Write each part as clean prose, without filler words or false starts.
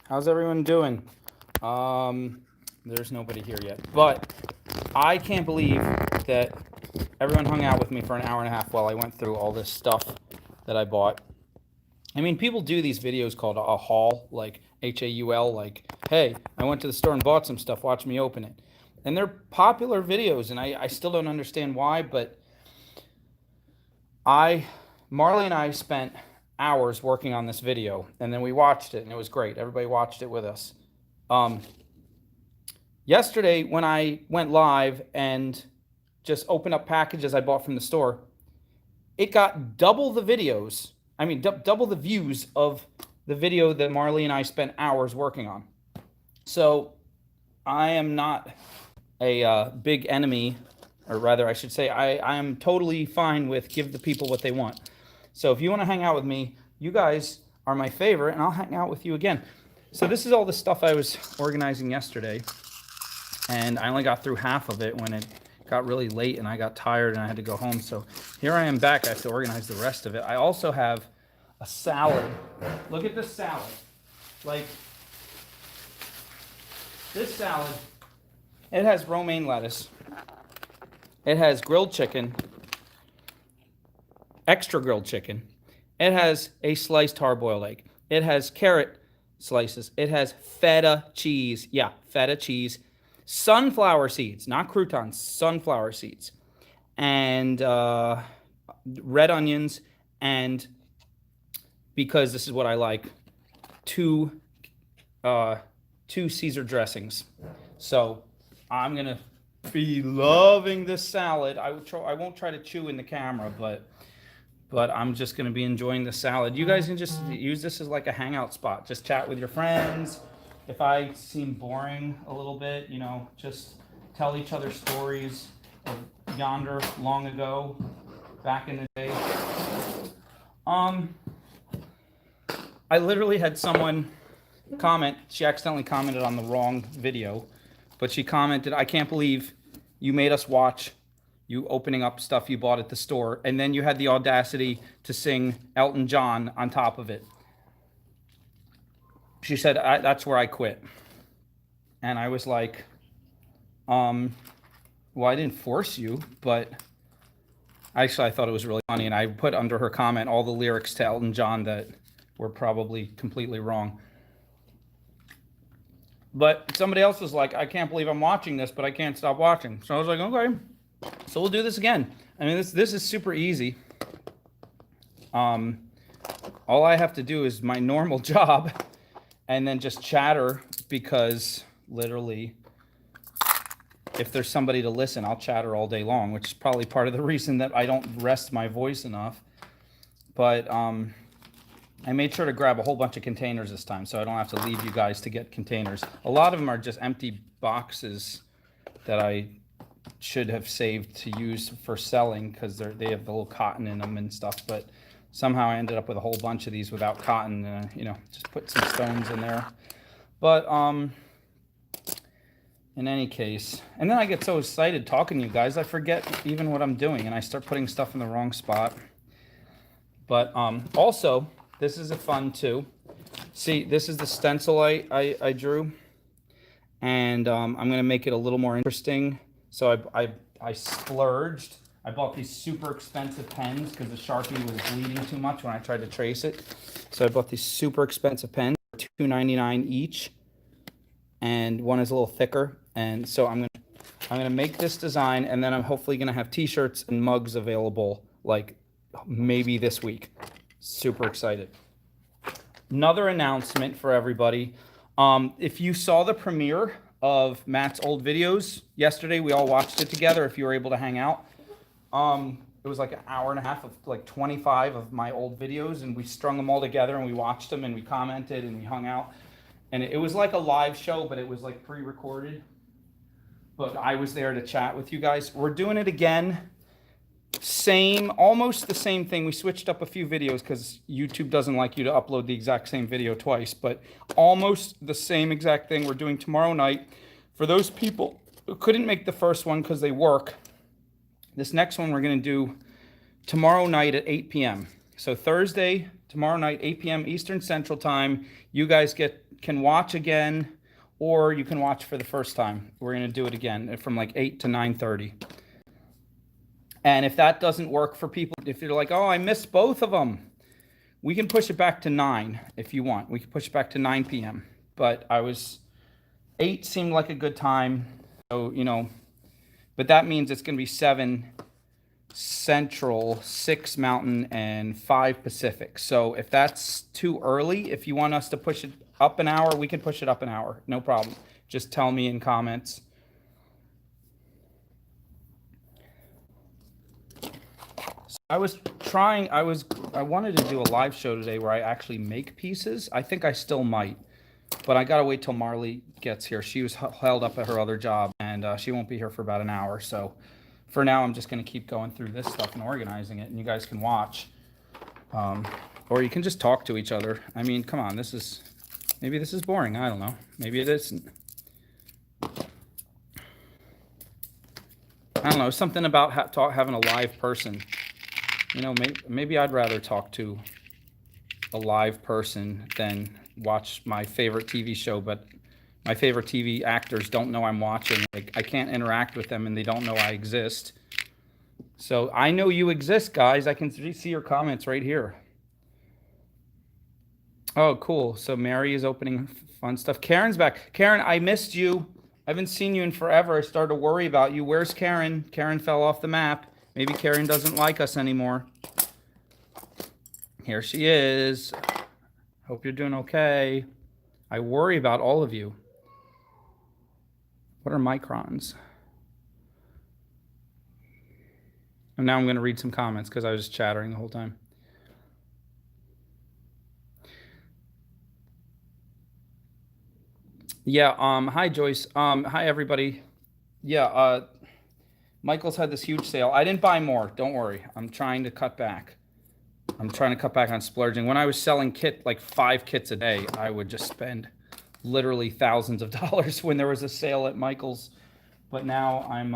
How's everyone doing? There's nobody here yet, but I can't believe that everyone hung out with me for an hour and a half while I went through all this stuff that I bought. I mean, people do these videos called a haul, like HAUL, like, hey, I went to the store and bought some stuff, watch me open it. And they're popular videos, and I still don't understand why, but Marley and I spent hours working on this video, and then we watched it, and it was great. Everybody watched it with us. Yesterday, when I went live and just opened up packages I bought from the store, it got double the videos. I mean, double the views of the video that Marley and I spent hours working on. So I am not a big enemy, or rather, I should say, I am totally fine with give the people what they want. So if you want to hang out with me, you guys are my favorite, and I'll hang out with you again. So this is all the stuff I was organizing yesterday, and I only got through half of it when it got really late and I got tired and I had to go home. So here I am back. I have to organize the rest of it. I also have a salad. Look at this salad. Like, this salad, it has romaine lettuce. It has grilled chicken, extra grilled chicken. It has a sliced hard-boiled egg. It has carrot slices. It has feta cheese. Yeah, feta cheese. Sunflower seeds, not croutons, sunflower seeds. And red onions, and because this is what I like, two Caesar dressings. So I'm going to be loving this salad. I won't try to chew in the camera, but I'm just going to be enjoying the salad. You guys can just use this as like a hangout spot. Just chat with your friends. If I seem boring a little bit, you know, just tell each other stories of yonder long ago, back in the day. I literally had someone comment. She accidentally commented on the wrong video, but she commented, I can't believe you made us watch you opening up stuff you bought at the store, and then you had the audacity to sing Elton John on top of it. She said, that's where I quit. And I was like, well, I didn't force you, but actually I thought it was really funny. And I put under her comment all the lyrics to Elton John that were probably completely wrong. But somebody else was like, I can't believe I'm watching this, but I can't stop watching. So I was like, okay, so we'll do this again. I mean, this is super easy. All I have to do is my normal job, and then just chatter, because literally, if there's somebody to listen, I'll chatter all day long, which is probably part of the reason that I don't rest my voice enough. But I made sure to grab a whole bunch of containers this time, so I don't have to leave you guys to get containers. A lot of them are just empty boxes that I should have saved to use for selling, because they have the little cotton in them and stuff, but somehow I ended up with a whole bunch of these without cotton. You know, just put some stones in there. But in any case, and then I get so excited talking to you guys, I forget even what I'm doing, and I start putting stuff in the wrong spot. But also, this is a fun too. See, this is the stencil I drew, and I'm going to make it a little more interesting. So I splurged. I bought these super expensive pens because the Sharpie was bleeding too much when I tried to trace it. So I bought these super expensive pens for $2.99 each, and one is a little thicker. And so I'm gonna make this design, and then I'm hopefully gonna have T-shirts and mugs available, like maybe this week. Super excited. Another announcement for everybody. If you saw the premiere of Matt's old videos yesterday, we all watched it together. If you were able to hang out. It was like an hour and a half of like 25 of my old videos, and we strung them all together and we watched them and we commented and we hung out. And it was like a live show, but it was like pre-recorded. But I was there to chat with you guys. We're doing it again. Almost the same thing. We switched up a few videos because YouTube doesn't like you to upload the exact same video twice, but almost the same exact thing we're doing tomorrow night. For those people who couldn't make the first one because they work, this next one we're going to do tomorrow night at 8 p.m. So Thursday Tomorrow night, 8 p.m. Eastern Central Time. You guys can watch again, or you can watch for the first time. We're going to do it again from like 8 to 9:30. And if that doesn't work for people, if you're like, oh, I missed both of them, we can push it back to 9 if you want. We can push it back to 9 p.m. But 8 seemed like a good time. So, but that means it's going to be 7 Central, 6 Mountain, and 5 Pacific. So if that's too early, if you want us to push it up an hour, we can push it up an hour. No problem. Just tell me in comments. So I wanted to do a live show today where I actually make pieces. I think I still might, but I gotta wait till Marley gets here. She was held up at her other job, and she won't be here for about an hour. So for now, I'm just going to keep going through this stuff and organizing it, and you guys can watch. Or you can just talk to each other. I mean, come on, maybe this is boring. I don't know. Maybe it isn't. I don't know, something about having a live person. Maybe I'd rather talk to a live person than watch my favorite TV show, but my favorite TV actors don't know I'm watching. I can't interact with them, and they don't know I exist. So I know you exist, guys. I can see your comments right here. Oh, cool. So Mary is opening fun stuff. Karen's back. Karen, I missed you. I haven't seen you in forever. I started to worry about you. Where's Karen? Karen fell off the map. Maybe Karen doesn't like us anymore. Here she is. Hope you're doing okay. I worry about all of you. What are microns? And now I'm going to read some comments because I was just chattering the whole time. Yeah, hi Joyce. Hi everybody. Yeah, Michael's had this huge sale. I didn't buy more, don't worry. I'm trying to cut back. I'm trying to cut back on splurging. When I was selling like 5 kits a day, I would just spend literally thousands of dollars when there was a sale at Michael's. But now I'm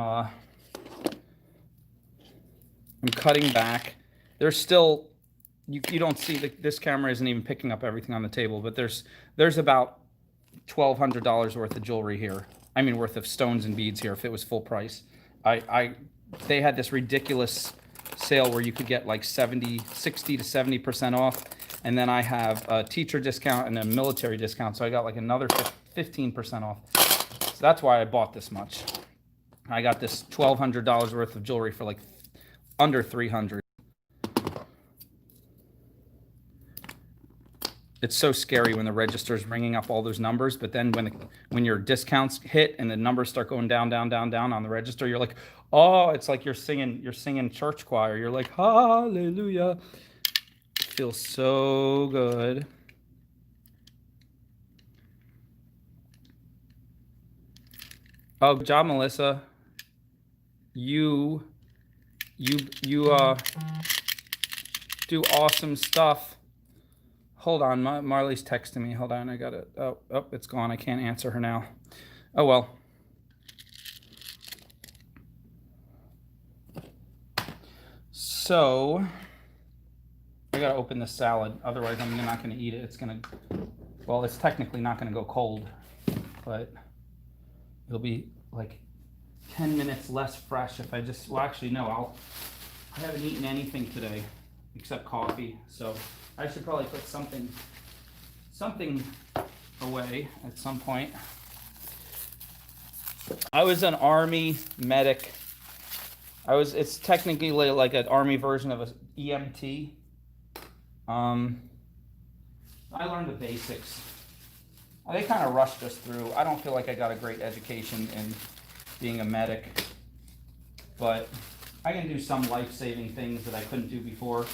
cutting back. There's still, you don't see, this camera isn't even picking up everything on the table, but there's about $1,200 worth of jewelry here. I mean, worth of stones and beads here if it was full price. They had this ridiculous sale where you could get like 60 to 70% off. And then I have a teacher discount and a military discount. So I got like another 15% off. So that's why I bought this much. I got this $1,200 worth of jewelry for like under $300. It's so scary when the register is ringing up all those numbers, but then when your discounts hit and the numbers start going down, down, down, down on the register, you're like, oh, it's like you're singing church choir. You're like, hallelujah. It feels so good. Oh, good job, Melissa. You do awesome stuff. Hold on, Marley's texting me. Hold on, I got it. Oh, it's gone. I can't answer her now. Oh, well. So, I gotta open this salad. Otherwise, I'm not gonna eat it. It's technically not gonna go cold, but it'll be like 10 minutes less fresh if I just, actually, no, I haven't eaten anything today except coffee, so I should probably put something away at some point. I was an Army medic. It's technically like an Army version of an EMT. I learned the basics. They kind of rushed us through. I don't feel like I got a great education in being a medic, but I can do some life-saving things that I couldn't do before.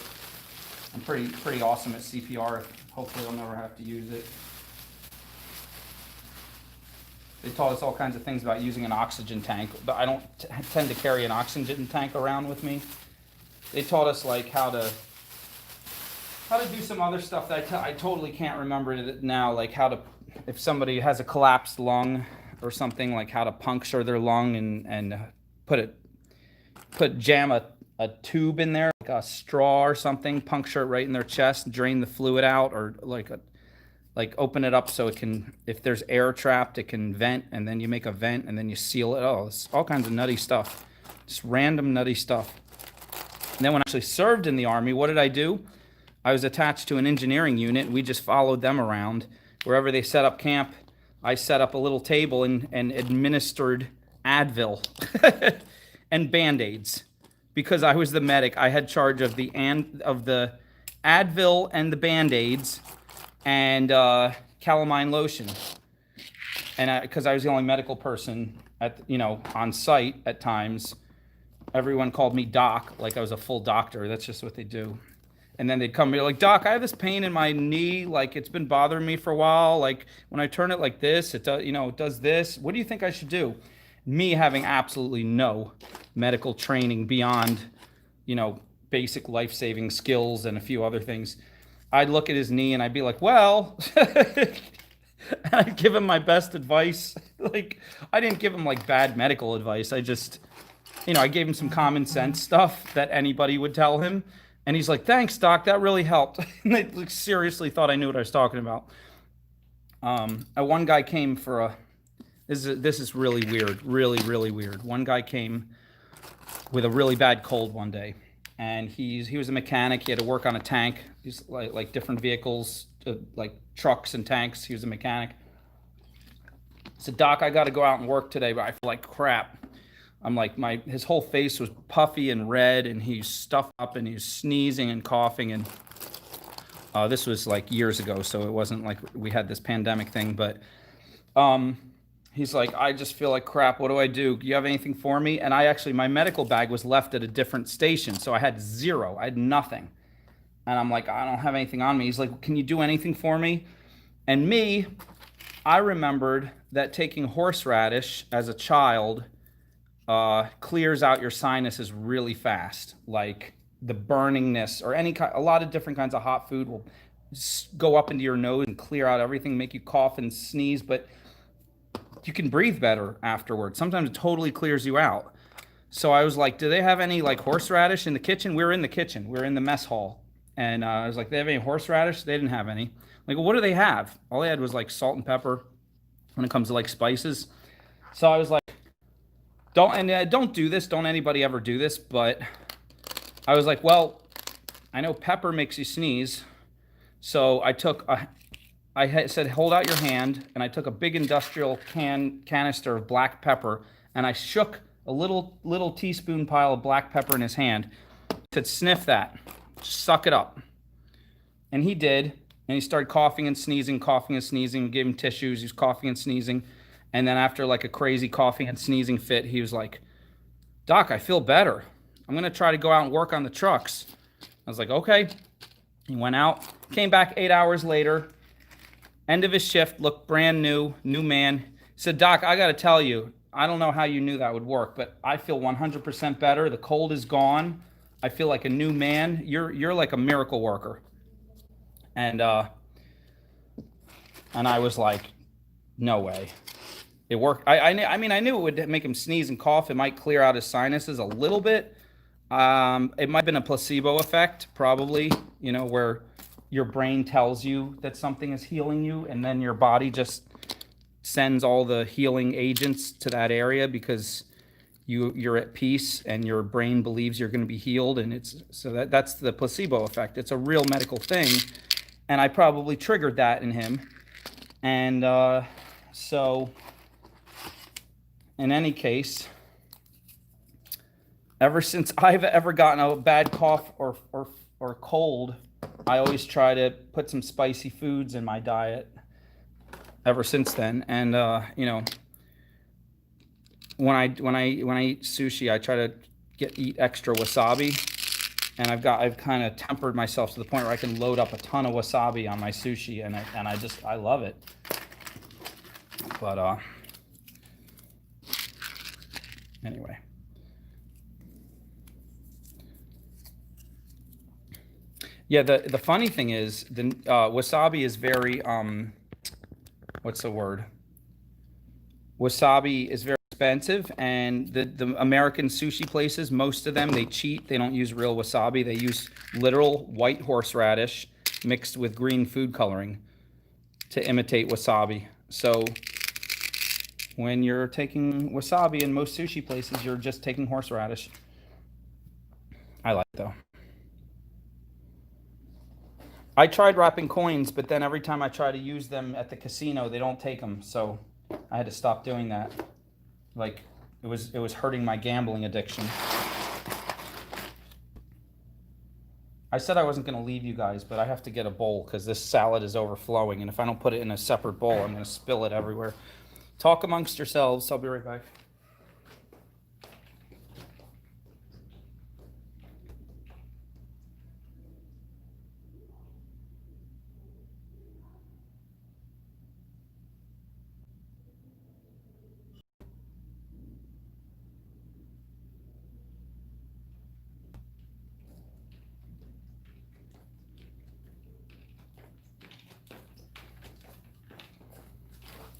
I'm pretty awesome at CPR. Hopefully I'll never have to use it. They taught us all kinds of things about using an oxygen tank, but I don't tend to carry an oxygen tank around with me. They taught us like how to do some other stuff that I totally can't remember now, like if somebody has a collapsed lung or something, like how to puncture their lung and jam a tube in there, like a straw or something, puncture it right in their chest, drain the fluid out, or like open it up so it can, if there's air trapped, it can vent, and then you make a vent and then you seal it. Oh, it's all kinds of nutty stuff. Just random nutty stuff. And then when I actually served in the Army, what did I do? I was attached to an engineering unit, and we just followed them around. Wherever they set up camp, I set up a little table and administered Advil and Band-Aids. Because I was the medic, I had charge of the Advil and the Band-Aids and calamine lotion. And because I was the only medical person on site at times, everyone called me Doc, like I was a full doctor. That's just what they do. And then they'd come here like, Doc, I have this pain in my knee, like it's been bothering me for a while. Like when I turn it like this, it does, it does this. What do you think I should do? Me having absolutely no medical training beyond, basic life-saving skills and a few other things. I'd look at his knee and I'd be like, well, and I'd give him my best advice. Like, I didn't give him like bad medical advice. I just, I gave him some common sense stuff that anybody would tell him. And he's like, thanks, Doc, that really helped. And they seriously thought I knew what I was talking about. One guy came for this is really weird, really, really weird. One guy came with a really bad cold one day. And he was a mechanic. He had to work on a tank. He's like different vehicles, like trucks and tanks. He was a mechanic. He said, Doc, I got to go out and work today, but I feel like crap. I'm like, his whole face was puffy and red, and he's stuffed up, and he's sneezing and coughing. And this was like years ago, so it wasn't like we had this pandemic thing. But he's like, I just feel like crap. What do I do? Do you have anything for me? And my medical bag was left at a different station, so I had zero. I had nothing. And I'm like, I don't have anything on me. He's like, can you do anything for me? And I remembered that taking horseradish as a child clears out your sinuses really fast. Like the burningness or a lot of different kinds of hot food will go up into your nose and clear out everything, make you cough and sneeze, but you can breathe better afterwards. Sometimes it totally clears you out. So I was like, do they have any like horseradish in the kitchen? We were in the kitchen. We were in the mess hall. And I was like, do they have any horseradish? They didn't have any. Like, well, what do they have? All they had was like salt and pepper when it comes to like spices. So I was like, don't do this. Don't anybody ever do this. But I was like, well, I know pepper makes you sneeze. So I said, hold out your hand. And I took a big industrial canister of black pepper. And I shook a little teaspoon pile of black pepper in his hand. I said, sniff that. Just suck it up. And he did. And he started coughing and sneezing. We gave him tissues. He was coughing and sneezing. And then after like a crazy coughing and sneezing fit, he was like, Doc, I feel better. I'm going to try to go out and work on the trucks. I was like, okay. He went out, came back 8 hours later, end of his shift, looked brand new man. He said, Doc, I got to tell you, I don't know how you knew that would work, but I feel 100% better. The cold is gone. I feel like a new man. You're like a miracle worker. And I was like, no way. It worked. I knew it would make him sneeze and cough. It might clear out his sinuses a little bit. It might have been a placebo effect, probably, where your brain tells you that something is healing you, and then your body just sends all the healing agents to that area because you're at peace and your brain believes you're going to be healed. And that's the placebo effect. It's a real medical thing. And I probably triggered that in him. And so in any case, ever since I've ever gotten a bad cough or cold, I always try to put some spicy foods in my diet ever since then. And when I eat sushi, I try to eat extra wasabi, and I've kind of tempered myself to the point where I can load up a ton of wasabi on my sushi, and I love it. But anyway. Yeah, the funny thing is, the wasabi is very what's the word? Wasabi is very expensive, and the American sushi places, most of them, they cheat. They don't use real wasabi. They use literal white horseradish mixed with green food coloring to imitate wasabi. So when you're taking wasabi in most sushi places, you're just taking horseradish. I like it though. I tried wrapping coins, but then every time I try to use them at the casino, they don't take them. So I had to stop doing that. Like it was hurting my gambling addiction. I said I wasn't going to leave you guys, but I have to get a bowl because this salad is overflowing. And if I don't put it in a separate bowl, I'm going to spill it everywhere. Talk amongst yourselves. I'll be right back.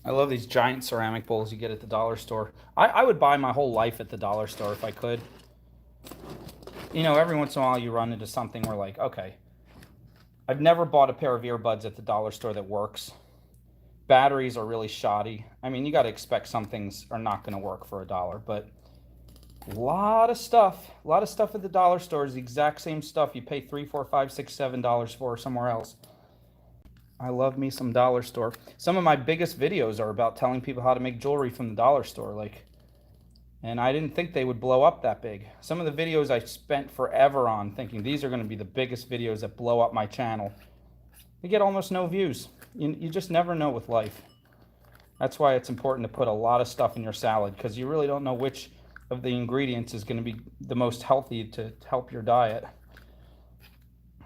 I love these giant ceramic bowls you get at the dollar store. I would buy my whole life at the dollar store if I could. You know, every once in a while you run into something where like, okay, I've never bought a pair of earbuds at the dollar store that works. Batteries are really shoddy. I mean, you got to expect some things are not going to work for $1, but a lot of stuff at the dollar store is the exact same stuff you pay $3, $4, $5, $6, $7 for somewhere else. I love me some dollar store. Some of my biggest videos are about telling people how to make jewelry from the dollar store, like, and I didn't think they would blow up that big. Some of the videos I spent forever on thinking these are going to be the biggest videos that blow up my channel. They get almost no views. You just never know with life. That's why it's important to put a lot of stuff in your salad, because you really don't know which of the ingredients is going to be the most healthy to help your diet.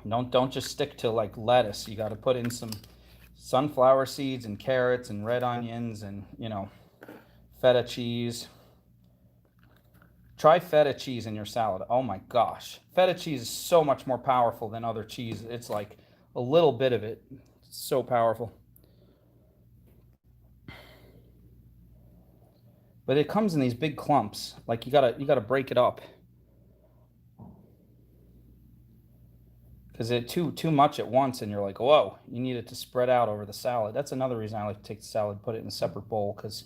Don't just stick to like lettuce. You got to put in some sunflower seeds and carrots and red onions and, you know, feta cheese. Try feta cheese in your salad. Oh my gosh. Feta cheese is so much more powerful than other cheese. It's like a little bit of it. It's so powerful. But it comes in these big clumps. Like you gotta break it up. Because it's too much at once, and you're like, whoa, you need it to spread out over the salad. That's another reason I like to take the salad, put it in a separate bowl, because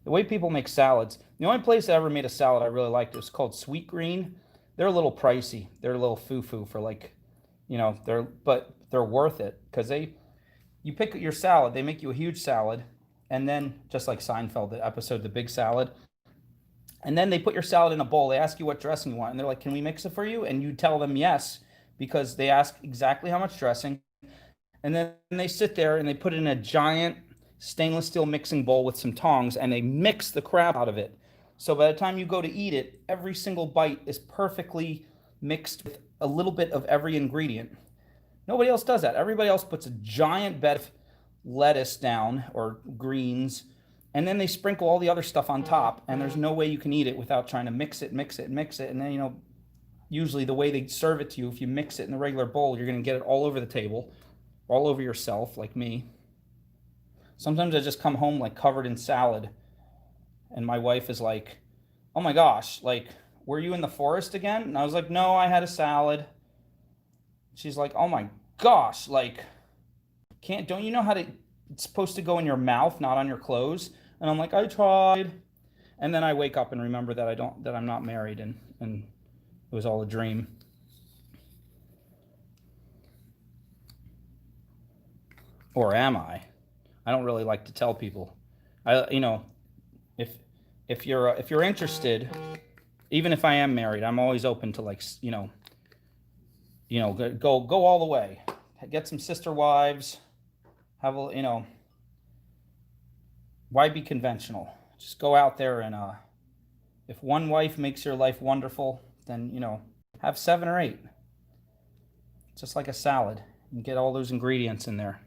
the way people make salads, the only place I ever made a salad I really liked, it was called Sweet Green. They're a little pricey. They're a little foo-foo for like, you know, but they're worth it, because you pick your salad, they make you a huge salad, and then, just like Seinfeld, the episode, The Big Salad, and then they put your salad in a bowl, they ask you what dressing you want, and they're like, can we mix it for you? And you tell them yes, because they ask exactly how much dressing, and then they sit there and they put it in a giant stainless steel mixing bowl with some tongs, and they mix the crap out of it. So by the time you go to eat it, every single bite is perfectly mixed with a little bit of every ingredient. Nobody else does that. Everybody else puts a giant bed of lettuce down, or greens, and then they sprinkle all the other stuff on top, and there's no way you can eat it without trying to mix it, and then, you know, usually the way they serve it to you, if you mix it in the regular bowl, you're going to get it all over the table, all over yourself, like me. Sometimes I just come home like covered in salad, and my wife is like, oh my gosh, like, were you in the forest again? And I was like, no, I had a salad. She's like, oh my gosh, like, don't you know how to, it's supposed to go in your mouth, not on your clothes? And I'm like, I tried. And then I wake up and remember that I'm not married, and it was all a dream. Or am I? I don't really like to tell people. You know, if you're interested, even if I am married, I'm always open to, like, you know, go all the way. Get some sister wives. Have a, you know, why be conventional? Just go out there and if one wife makes your life wonderful, then, you know, have 7 or 8. Just like a salad. You get all those ingredients in there.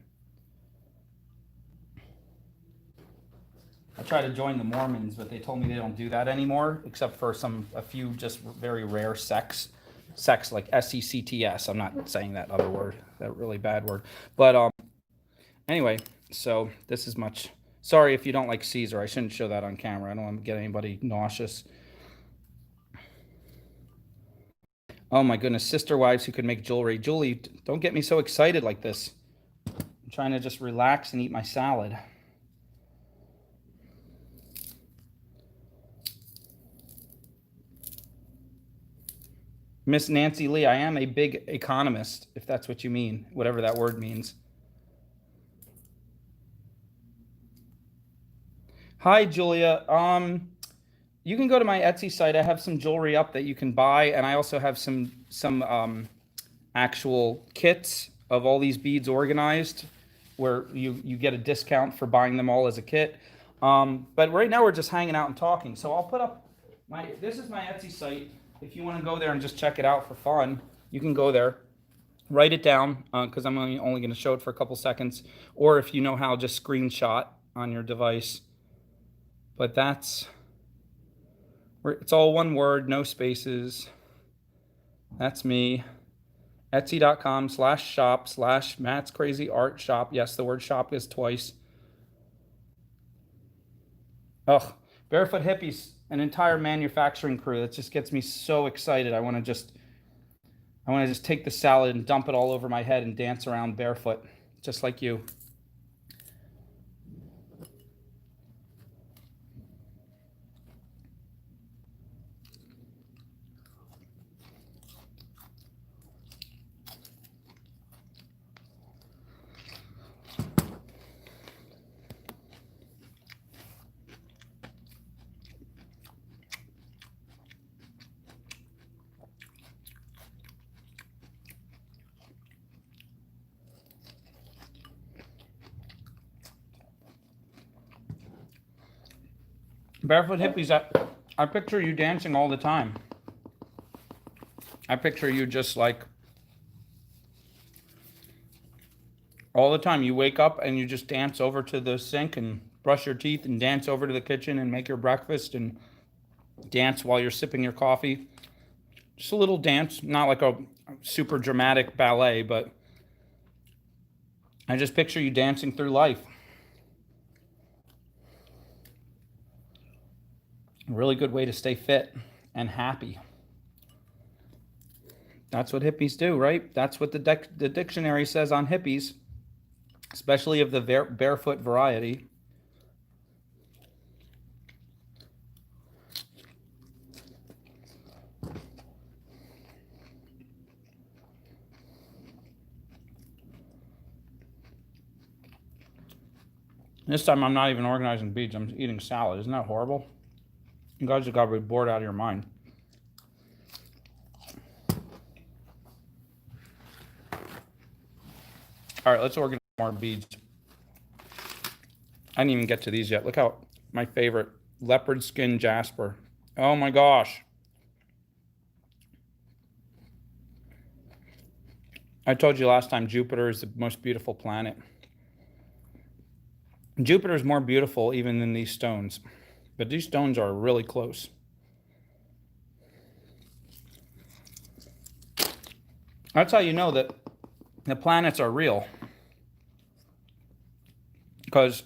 I tried to join the Mormons, but they told me they don't do that anymore, except for a few just very rare sects like SECTS. I'm not saying that other word, that really bad word. But anyway, so this is much Sorry if you don't like Caesar. I shouldn't show that on camera. I don't want to get anybody nauseous. Oh my goodness, sister wives who could make jewelry. Julie, don't get me so excited like this. I'm trying to just relax and eat my salad. Miss Nancy Lee, I am a big economist, if that's what you mean, whatever that word means. Hi, Julia. You can go to my Etsy site. I have some jewelry up that you can buy, and I also have some actual kits of all these beads organized, where you get a discount for buying them all as a kit. But right now we're just hanging out and talking. So I'll put up this is my Etsy site. If you want to go there and just check it out for fun, you can go there. Write it down, because I'm only going to show it for a couple seconds. Or if you know how, just screenshot on your device. But it's all one word, no spaces. That's me. Etsy.com/shop/Matt's Crazy Art Shop. Yes, the word shop is twice. Ugh, Barefoot Hippies, an entire manufacturing crew. That just gets me so excited. I want to just take the salad and dump it all over my head and dance around barefoot, just like you. Barefoot Hippies, I picture you dancing all the time. I picture you just like all the time. You wake up and you just dance over to the sink and brush your teeth and dance over to the kitchen and make your breakfast and dance while you're sipping your coffee. Just a little dance, not like a super dramatic ballet, but I just picture you dancing through life. A really good way to stay fit and happy. That's what hippies do, right? That's what the dictionary says on hippies, especially of the barefoot variety. This time I'm not even organizing beads. I'm eating salad. Isn't that horrible? You guys have got to be bored out of your mind. All right, let's organize more beads. I didn't even get to these yet. Look how my favorite leopard skin jasper. Oh my gosh. I told you last time Jupiter is the most beautiful planet. Jupiter is more beautiful even than these stones. But these stones are really close. That's how you know that the planets are real. Because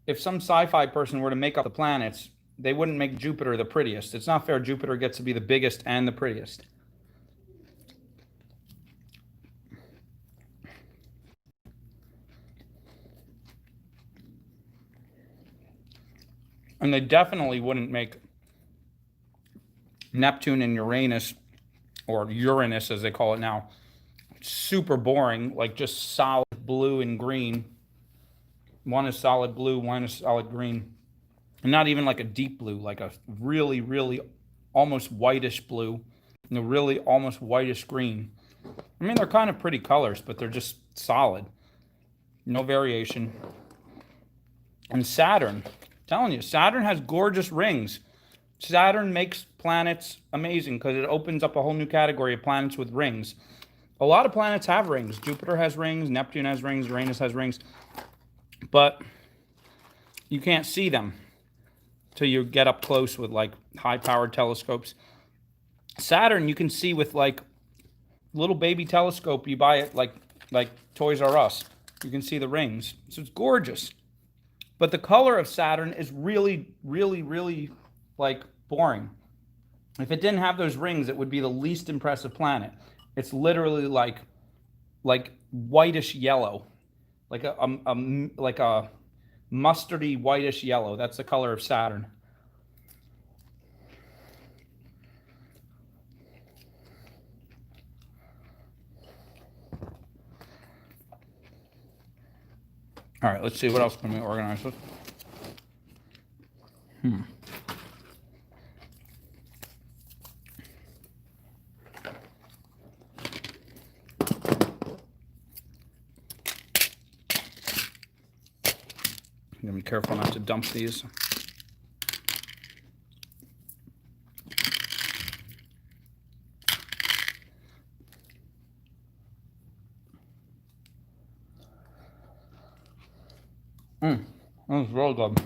if some sci-fi person were to make up the planets, they wouldn't make Jupiter the prettiest. It's not fair Jupiter gets to be the biggest and the prettiest. And they definitely wouldn't make Neptune and Uranus, or Uranus as they call it now, super boring, like just solid blue and green. One is solid blue, one is solid green. And not even like a deep blue, like a really, really almost whitish blue and a really almost whitish green. I mean, they're kind of pretty colors, but they're just solid. No variation. And Saturn. Telling you, Saturn has gorgeous rings. Saturn makes planets amazing because it opens up a whole new category of planets with rings. A lot of planets have rings. Jupiter has rings, Neptune has rings, Uranus has rings. But you can't see them till you get up close with like high-powered telescopes. Saturn you can see with like little baby telescope you buy it like Toys R Us. You can see the rings. So it's gorgeous. But the color of Saturn is really, really, really like boring. If it didn't have those rings, it would be the least impressive planet. It's literally like whitish yellow, like a mustardy whitish yellow. That's the color of Saturn. All right, let's see what else can we organize with. I'm gonna be careful not to dump these. That was really good.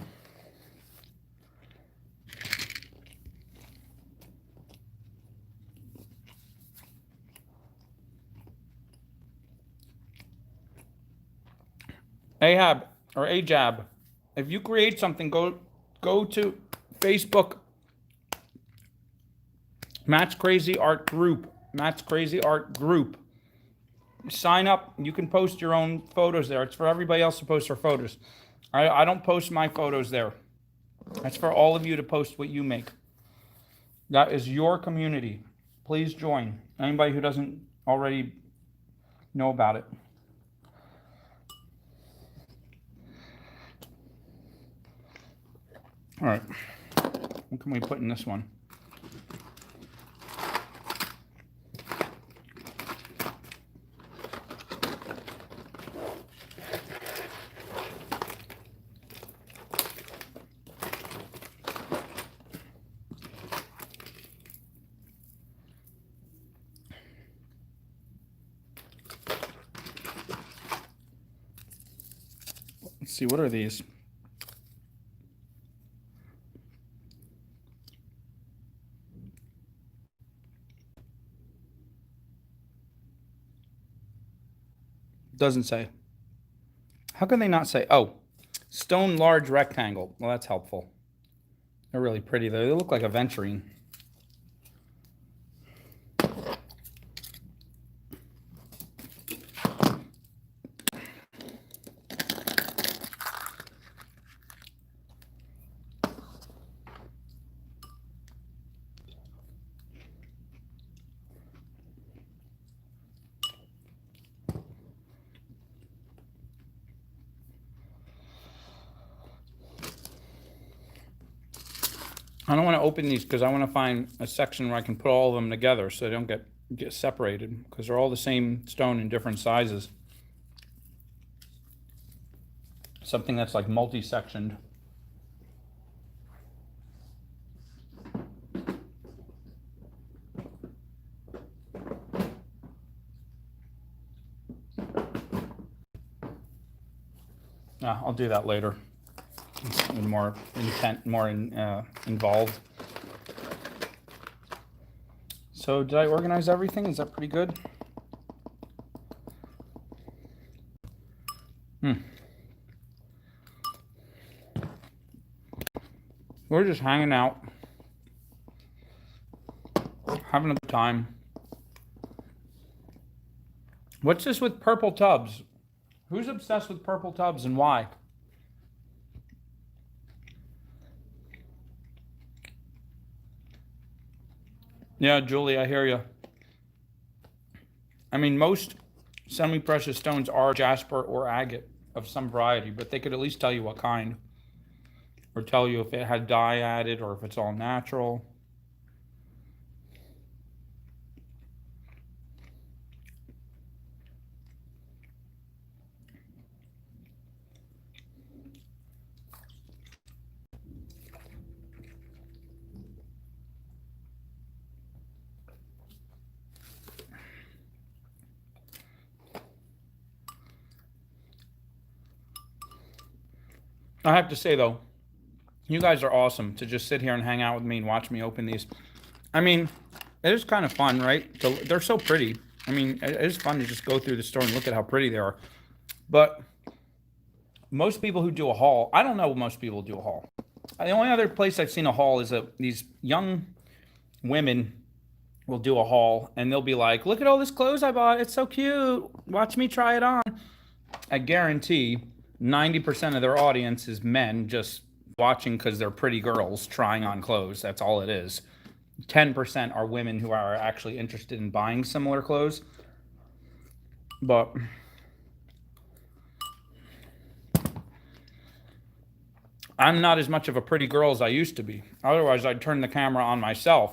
Ahab or Ajab, if you create something, go to Facebook, Matt's Crazy Art Group. Matt's Crazy Art Group. Sign up. You can post your own photos there. It's for everybody else to post their photos. I don't post my photos there. That's for all of you to post what you make. That is your community. Please join. Anybody who doesn't already know about it. All right. What can we put in this one? Let's see, what are these? Doesn't say. How can they not say? Oh, stone large rectangle. Well, that's helpful. They're really pretty though. They look like aventurine. I don't want to open these because I want to find a section where I can put all of them together so they don't get separated, because they're all the same stone in different sizes. Something that's like multi-sectioned. I'll do that later. More involved. So did I organize everything? Is that pretty good? We're just hanging out, having a good time. What's this with purple tubs? Who's obsessed with purple tubs and why? Yeah, Julie, I hear you. I mean, most semi-precious stones are jasper or agate of some variety, but they could at least tell you what kind, or tell you if it had dye added or if it's all natural. I have to say, though, you guys are awesome to just sit here and hang out with me and watch me open these. I mean, it is kind of fun, right? So they're so pretty. I mean, it is fun to just go through the store and look at how pretty they are. But most people who do a haul, I don't know most people do a haul. The only other place I've seen a haul is these young women will do a haul and they'll be like, look at all this clothes I bought. It's so cute. Watch me try it on. I guarantee 90% of their audience is men just watching because they're pretty girls trying on clothes. That's all it is. 10% are women who are actually interested in buying similar clothes. But I'm not as much of a pretty girl as I used to be. Otherwise, I'd turn the camera on myself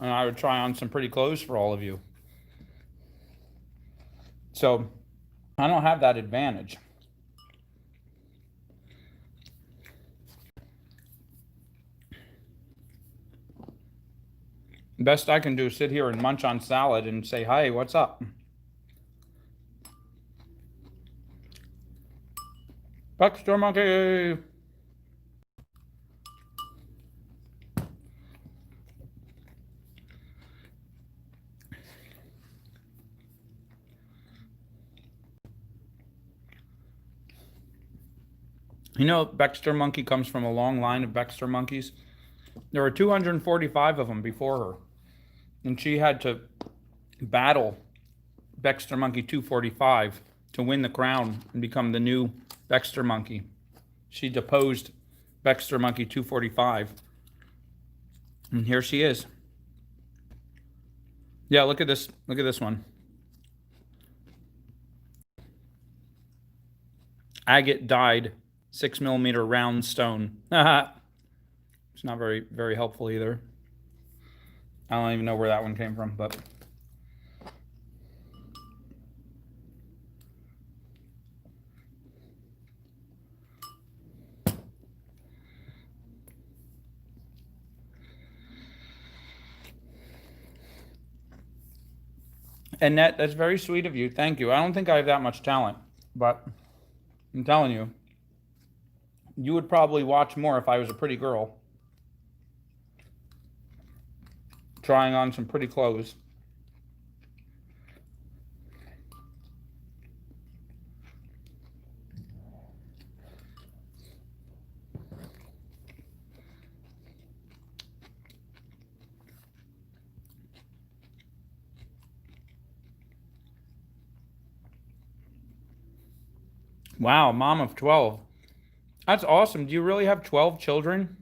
and I would try on some pretty clothes for all of you. So I don't have that advantage. Best I can do is sit here and munch on salad and say, hi, what's up? Baxter Monkey! You know, Baxter Monkey comes from a long line of Baxter monkeys. There were 245 of them before her. And she had to battle Baxter Monkey 245 to win the crown and become the new Baxter Monkey. She deposed Baxter Monkey 245. And here she is. Yeah, look at this. Look at this one. Agate dyed 6mm round stone. It's not very helpful either. I don't even know where that one came from, but Annette, that's very sweet of you. Thank you. I don't think I have that much talent, but I'm telling you, you would probably watch more if I was a pretty girl trying on some pretty clothes. Wow, mom of 12. That's awesome. Do you really have 12 children?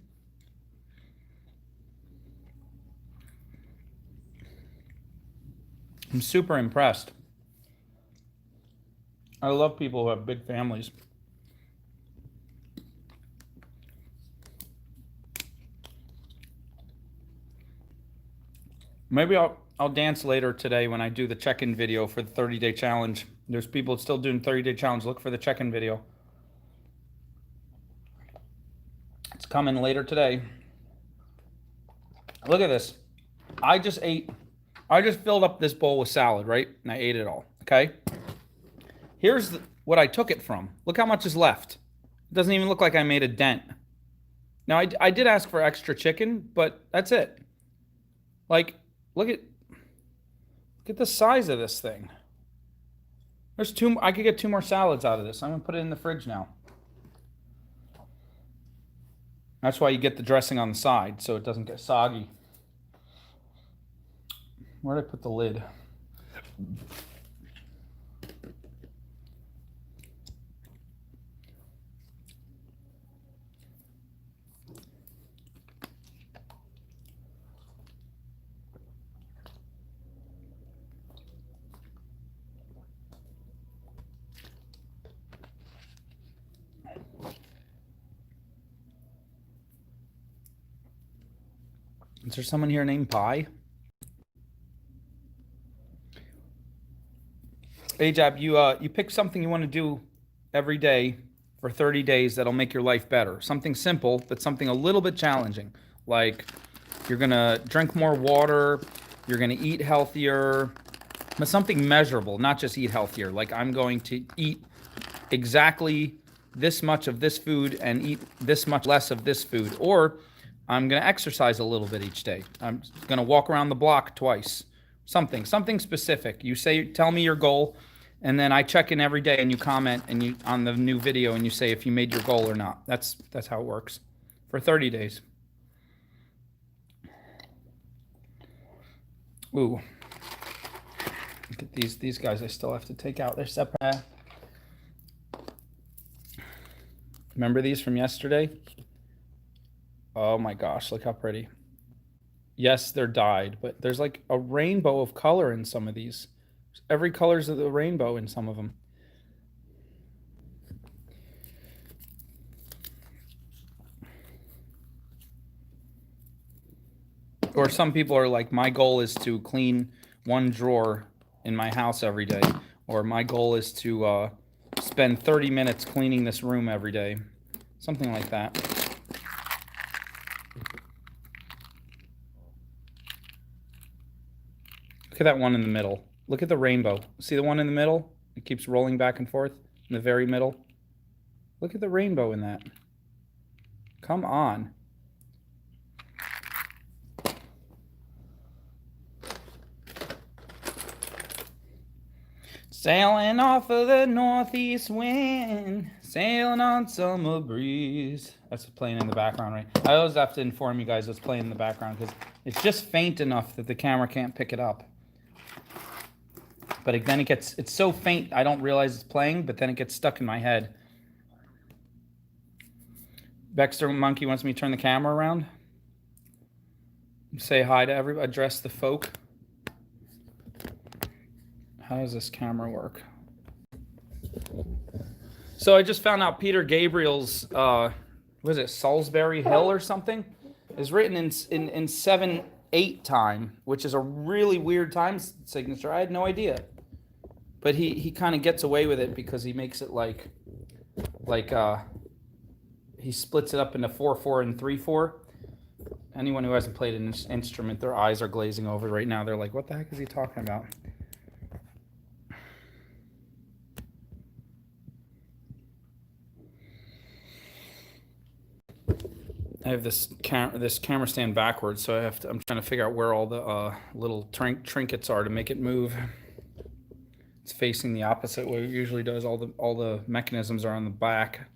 I'm super impressed. I love people who have big families. Maybe I'll dance later today when I do the check-in video for the 30-day challenge. There's people still doing 30-day challenge. Look for the check-in video. It's coming later today. Look at this. I just filled up this bowl with salad, right? And I ate it all, okay? Here's what I took it from. Look how much is left. It doesn't even look like I made a dent. Now, I did ask for extra chicken, but that's it. Like, look at the size of this thing. There's I could get 2 more salads out of this. I'm gonna put it in the fridge now. That's why you get the dressing on the side, so it doesn't get soggy. Where did I put the lid? Is there someone here named Pie? Ajab, you pick something you want to do every day for 30 days that'll make your life better. Something simple, but something a little bit challenging. Like you're going to drink more water, you're going to eat healthier, but something measurable, not just eat healthier. Like I'm going to eat exactly this much of this food and eat this much less of this food. Or I'm going to exercise a little bit each day. I'm going to walk around the block twice. Something specific. You tell me your goal, And then I check in every day, and you comment and you on the new video, and you say if you made your goal or not. That's how it works for 30 days. Ooh. Look at these guys I still have to take out. They're separate. Remember these from yesterday? Oh my gosh, look how pretty. Yes, they're dyed, but there's like a rainbow of color in some of these. Every color's of the rainbow in some of them. Or some people are like, my goal is to clean one drawer in my house every day. Or my goal is to spend 30 minutes cleaning this room every day. Something like that. Look at that one in the middle. Look at the rainbow. See the one in the middle? It keeps rolling back and forth in the very middle. Look at the rainbow in that. Come on. Sailing off of the northeast wind, sailing on summer breeze. That's playing in the background, right? I always have to inform you guys what's playing in the background because it's just faint enough that the camera can't pick it up. But then it's so faint I don't realize it's playing, but then it gets stuck in my head. Baxter Monkey wants me to turn the camera around. Say hi to everybody, address the folk. How does this camera work? So I just found out Peter Gabriel's, what is it, Salisbury Hill or something, is written in 7/8 time, which is a really weird time signature. I had no idea. But he kind of gets away with it because he makes it like he splits it up into 4/4 and 3/4. Anyone who hasn't played an instrument, their eyes are glazing over right now. They're like, what the heck is he talking about? I have this camera stand backwards, so I'm trying to figure out where all the little trinkets are to make it move. It's facing the opposite way it usually does. All the mechanisms are on the back.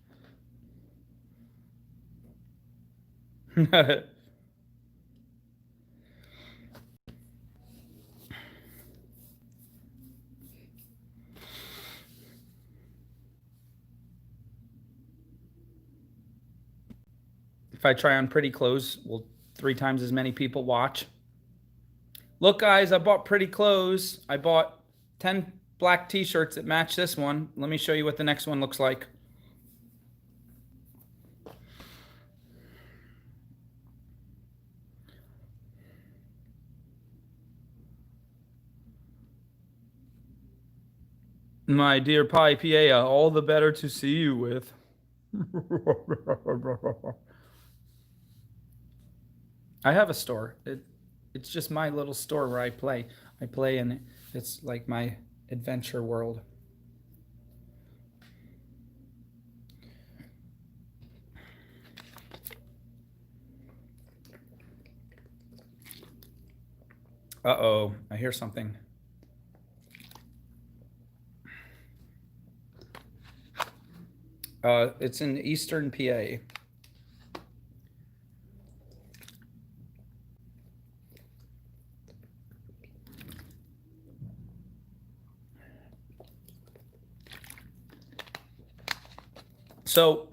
If I try on pretty clothes, will 3 times as many people watch? Look, guys, I bought pretty clothes. I bought 10 black t-shirts that match this one. Let me show you what the next one looks like. My dear Pi Piea, all the better to see you with. I have a store. It's just my little store where I play. I play and it's like my adventure world. Uh-oh, I hear something. It's in eastern PA. So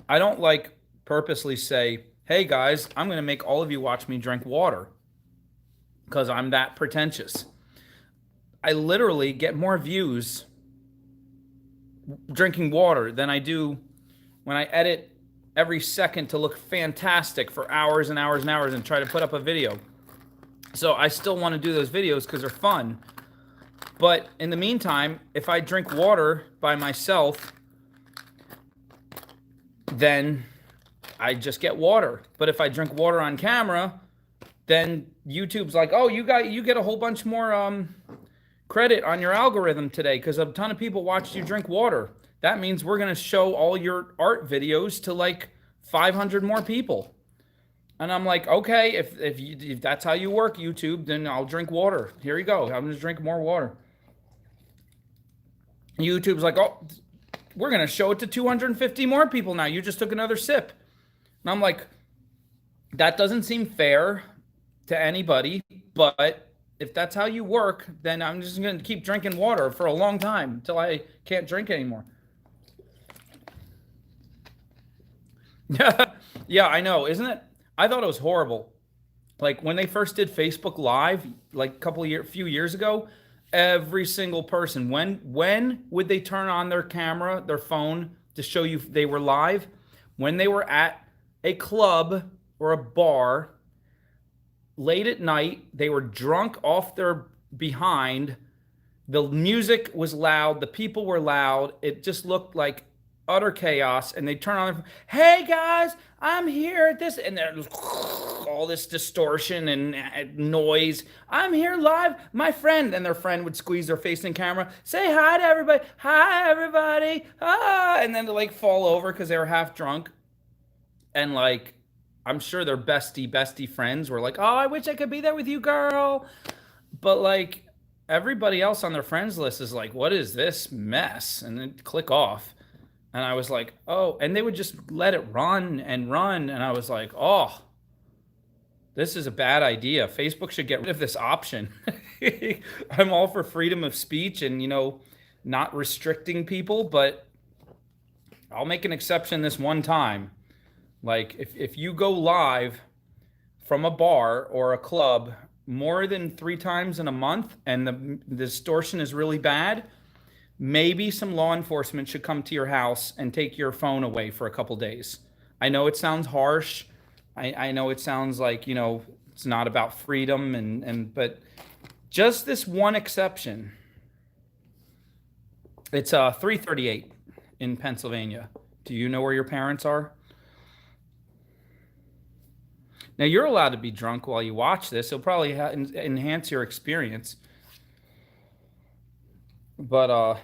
I don't like purposely say, hey guys, I'm going to make all of you watch me drink water because I'm that pretentious. I literally get more views drinking water than I do when I edit every second to look fantastic for hours and hours and hours and try to put up a video. So I still want to do those videos because they're fun. But in the meantime, if I drink water by myself, then I just get water. But if I drink water on camera, then YouTube's like, oh, you get a whole bunch more credit on your algorithm today because a ton of people watched you drink water. That means we're going to show all your art videos to like 500 more people. And I'm like, okay, if that's how you work, YouTube, then I'll drink water. Here you go. I'm going to drink more water. YouTube's like, oh, we're going to show it to 250 more people now. You just took another sip. And I'm like, that doesn't seem fair to anybody, but if that's how you work, then I'm just going to keep drinking water for a long time until I can't drink anymore. Yeah, I know, isn't it? I thought it was horrible. Like when they first did Facebook Live, like few years ago, every single person, when would they turn on their camera, their phone to show you they were live? When they were at a club or a bar late at night, they were drunk off their behind. The music was loud, the people were loud. It just looked like utter chaos. And they turn on, hey guys, I'm here at this, and there's all this distortion and noise. I'm here live, my friend, and their friend would squeeze their face in camera, say hi to everybody, hi everybody, ah, and then to like fall over because they were half drunk. And like, I'm sure their bestie friends were like, oh, I wish I could be there with you, girl. But like, everybody else on their friends list is like, what is this mess? And then click off. And I was like, oh, and they would just let it run and run. And I was like, oh, this is a bad idea. Facebook should get rid of this option. I'm all for freedom of speech and, not restricting people, but I'll make an exception this one time. Like, if you go live from a bar or a club more than 3 times in a month and the distortion is really bad, maybe some law enforcement should come to your house and take your phone away for a couple days. I know it sounds harsh. I know it sounds like, it's not about freedom, but just this one exception. It's 3:38 in Pennsylvania. Do you know where your parents are? Now, you're allowed to be drunk while you watch this. It'll probably enhance your experience. But,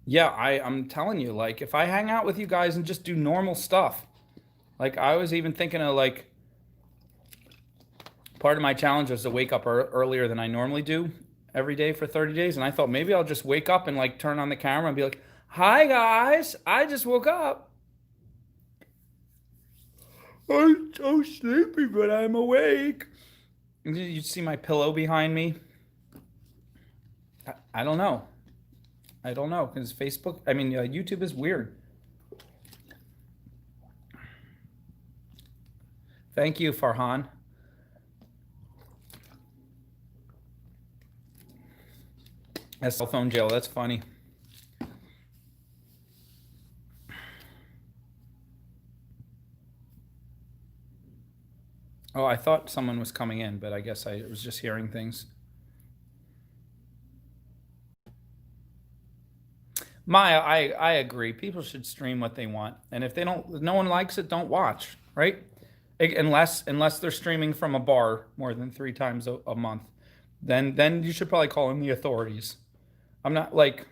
yeah, I'm telling you, like, if I hang out with you guys and just do normal stuff, like, I was even thinking of, like, part of my challenge was to wake up earlier than I normally do every day for 30 days. And I thought maybe I'll just wake up and, like, turn on the camera and be like, hi, guys, I just woke up. I'm so sleepy, but I'm awake. You see my pillow behind me? I don't know. I don't know, because YouTube is weird. Thank you, Farhan. A cell phone jail, that's funny. Oh, I thought someone was coming in, but I guess I was just hearing things. Maya, I agree. People should stream what they want, and if no one likes it, don't watch, right? Unless they're streaming from a bar more than 3 times a month, then you should probably call in the authorities. I'm not like,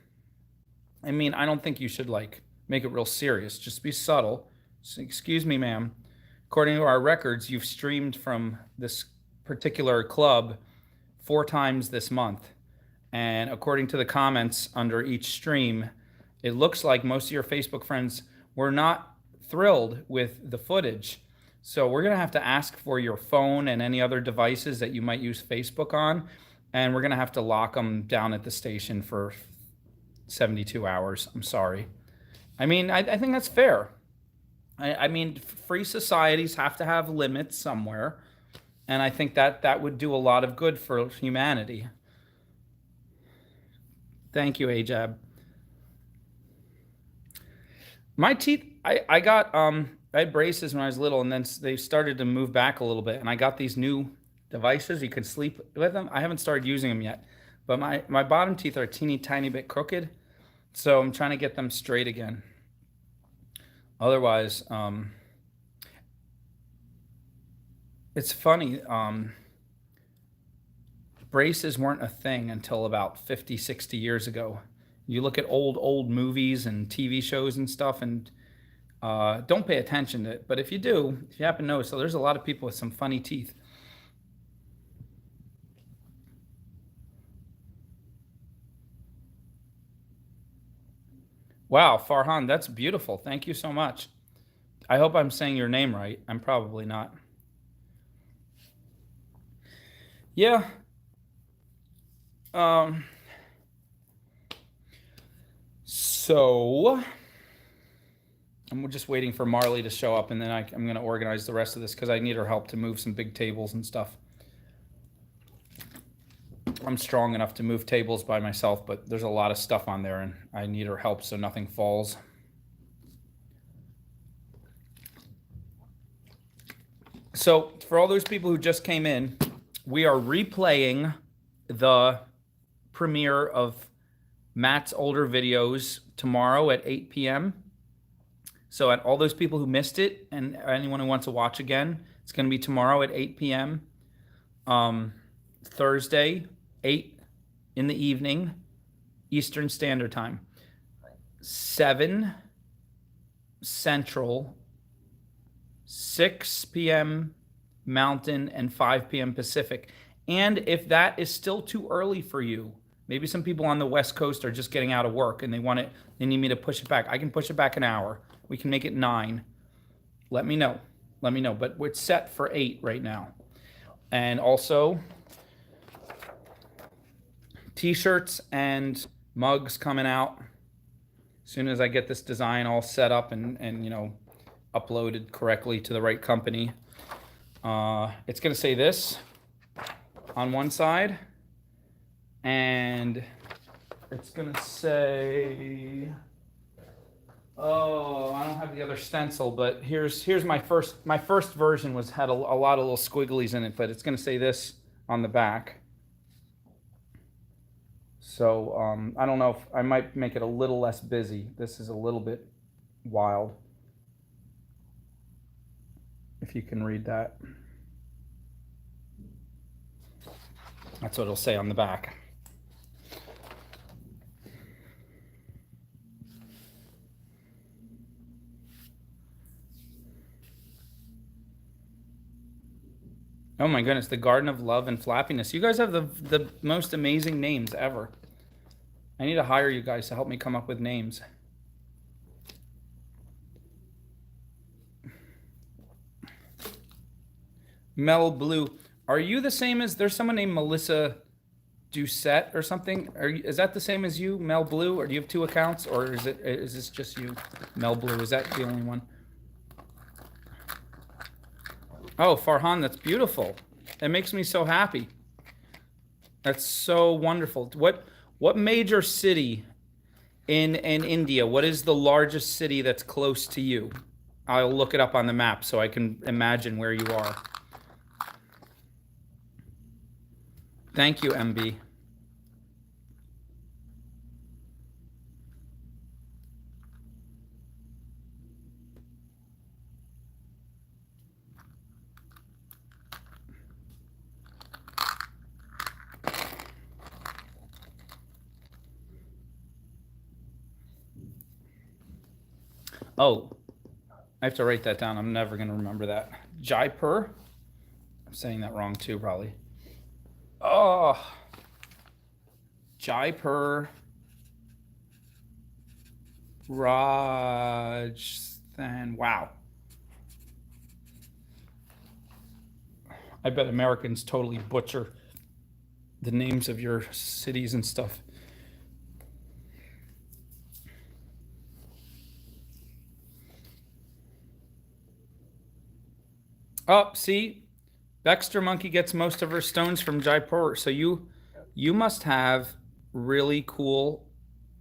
I don't think you should like make it real serious. Just be subtle. So, excuse me, ma'am. According to our records, you've streamed from this particular club 4 times this month. And according to the comments under each stream, it looks like most of your Facebook friends were not thrilled with the footage. So we're going to have to ask for your phone and any other devices that you might use Facebook on. And we're going to have to lock them down at the station for 72 hours. I'm sorry. I think that's fair. Free societies have to have limits somewhere. And I think that would do a lot of good for humanity. Thank you, Ajab. My teeth, I had braces when I was little, and then they started to move back a little bit, and I got these new devices. You could sleep with them. I haven't started using them yet, but my bottom teeth are a teeny tiny bit crooked, so I'm trying to get them straight again. Otherwise, it's funny. Braces weren't a thing until about 50, 60 years ago. You look at old movies and TV shows and stuff, and don't pay attention to it. But if you do, if you happen to notice, so there's a lot of people with some funny teeth. Wow, Farhan, that's beautiful. Thank you so much. I hope I'm saying your name right. I'm probably not. Yeah. Um, so I'm just waiting for Marley to show up, and then I'm going to organize the rest of this because I need her help to move some big tables and stuff. I'm strong enough to move tables by myself, but there's a lot of stuff on there, and I need her help so nothing falls. So for all those people who just came in, we are replaying the premiere of Matt's older videos tomorrow at 8 p.m. So at all those people who missed it and anyone who wants to watch again, it's going to be tomorrow at 8 p.m. Thursday, 8 in the evening, Eastern Standard Time. 7 Central, 6 p.m. Mountain, and 5 p.m. Pacific. And if that is still too early for you, maybe some people on the West Coast are just getting out of work and they need me to push it back. I can push it back an hour. We can make it 9. Let me know. But we're set for 8 right now. And also, t-shirts and mugs coming out as soon as I get this design all set up and uploaded correctly to the right company. It's going to say this on one side, and it's going to say, oh, I don't have the other stencil, but here's my first version had a lot of little squigglies in it, but it's going to say this on the back. So I don't know if I might make it a little less busy. This is a little bit wild. If you can read that. That's what it'll say on the back. Oh my goodness, the Garden of Love and Flappiness. You guys have the most amazing names ever. I need to hire you guys to help me come up with names. Mel Blue. Are you the same as, there's someone named Melissa Doucette or something? Is that the same as you, Mel Blue? Or do you have 2 accounts? Or is this just you, Mel Blue? Is that the only one? Oh, Farhan, that's beautiful. That makes me so happy. That's so wonderful. What major city in India, what is the largest city that's close to you? I'll look it up on the map so I can imagine where you are. Thank you, MB. Oh, I have to write that down. I'm never going to remember that. Jaipur. I'm saying that wrong too, probably. Oh, Jaipur, Rajasthan. Wow. I bet Americans totally butcher the names of your cities and stuff. Oh, see? Baxter Monkey gets most of her stones from Jaipur. So you must have really cool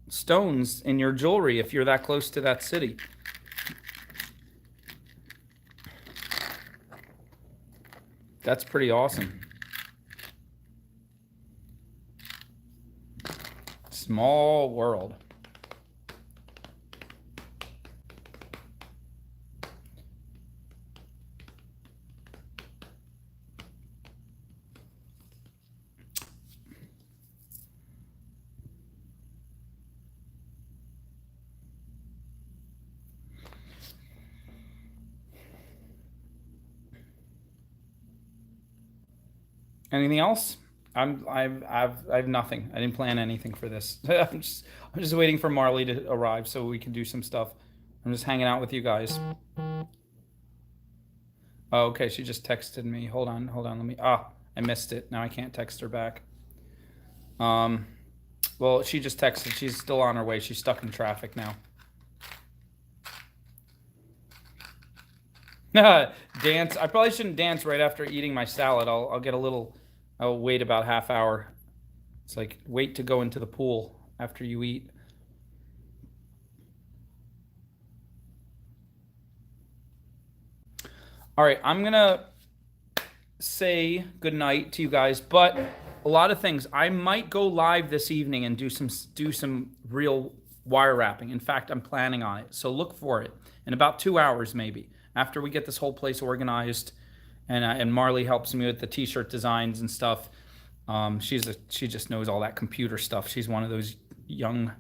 stones in your jewelry if you're that close to that city. That's pretty awesome. Small world. Anything else? I have nothing. I didn't plan anything for this. I'm just waiting for Marley to arrive so we can do some stuff. I'm just hanging out with you guys. Oh, okay. She just texted me. Hold on. Let me. I missed it. Now I can't text her back. Well, she just texted. She's still on her way. She's stuck in traffic now. Dance. I probably shouldn't dance right after eating my salad. I'll get a little. I'll wait about half hour. It's like wait to go into the pool after you eat. All right, I'm gonna say good night to you guys, but a lot of things. I might go live this evening and do some real wire wrapping. In fact, I'm planning on it, so look for it in about 2 hours maybe after we get this whole place organized, and Marley helps me with the t-shirt designs and stuff. She just knows all that computer stuff. She's one of those young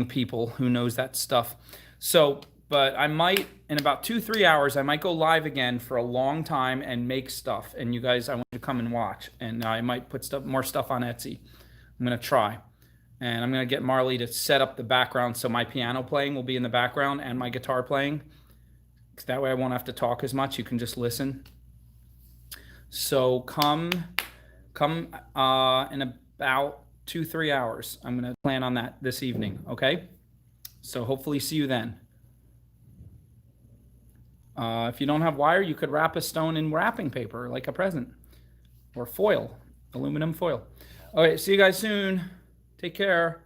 people who knows that stuff. So, but I might, in about 2-3 hours, I might go live again for a long time and make stuff. And you guys, I want you to come and watch. And I might put more stuff on Etsy. I'm gonna try, and I'm gonna get Marley to set up the background so my piano playing will be in the background and my guitar playing. That way I won't have to talk as much. You can just listen. So come in about 2-3 hours. I'm gonna plan on that this evening. Okay. So hopefully see you then. If you don't have wire, you could wrap a stone in wrapping paper like a present, or foil, aluminum foil. All right, see you guys soon. Take care.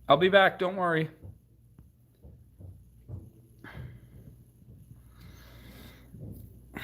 I'll be back, don't worry.